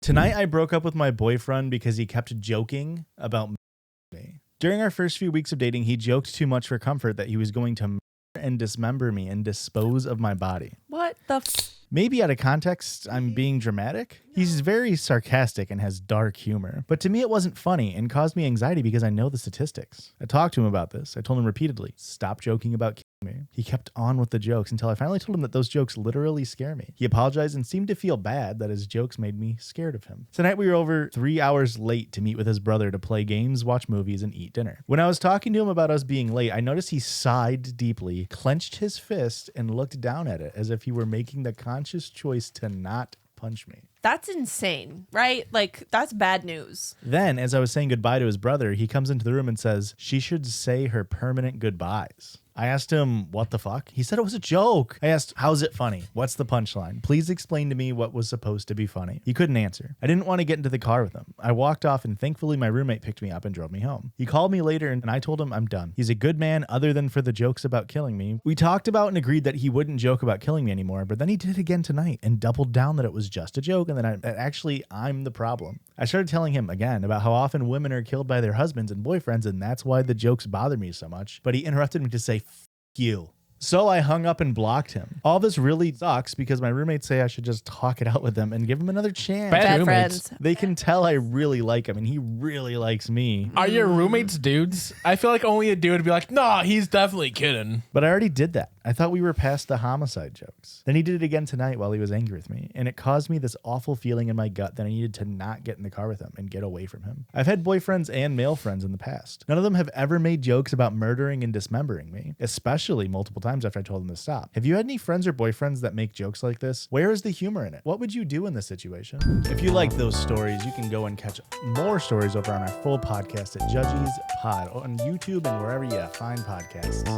Tonight, I broke up with my boyfriend because he kept joking about me. During our first few weeks of dating, he joked too much for comfort that he was going to murder and dismember me and dispose of my body. What the Maybe out of context, I'm being dramatic. He's very sarcastic and has dark humor. But to me, it wasn't funny and caused me anxiety because I know the statistics. I talked to him about this. I told him repeatedly, stop joking about killing me. He kept on with the jokes until I finally told him that those jokes literally scare me. He apologized and seemed to feel bad that his jokes made me scared of him. Tonight, we were over 3 hours late to meet with his brother to play games, watch movies, and eat dinner. When I was talking to him about us being late, I noticed he sighed deeply, clenched his fist, and looked down at it as if he were making the conscious choice to not punch me. That's insane, right? Like, that's bad news. Then, as I was saying goodbye to his brother, he comes into the room and says, she should say her permanent goodbyes. I asked him, what the fuck? He said it was a joke. I asked, how's it funny? What's the punchline? Please explain to me what was supposed to be funny. He couldn't answer. I didn't want to get into the car with him. I walked off and thankfully my roommate picked me up and drove me home. He called me later and I told him I'm done. He's a good man other than for the jokes about killing me. We talked about and agreed that he wouldn't joke about killing me anymore, but then he did it again tonight and doubled down that it was just a joke and that actually I'm the problem. I started telling him again about how often women are killed by their husbands and boyfriends and that's why the jokes bother me so much, but he interrupted me to say, you. So I hung up and blocked him. All this really sucks because my roommates say I should just talk it out with him and give him another chance. Bad roommates. friends. They can tell I really like him and he really likes me. Are your roommates dudes? I feel like only a dude would be like, nah, he's definitely kidding. But I already did that. I thought we were past the homicide jokes. Then he did it again tonight while he was angry with me, and it caused me this awful feeling in my gut that I needed to not get in the car with him and get away from him. I've had boyfriends and male friends in the past. None of them have ever made jokes about murdering and dismembering me, especially multiple times after I told them to stop. Have you had any friends or boyfriends that make jokes like this? Where is the humor in it? What would you do in this situation? If you like those stories, you can go and catch more stories over on our full podcast at Judges Pod on YouTube and wherever you find podcasts.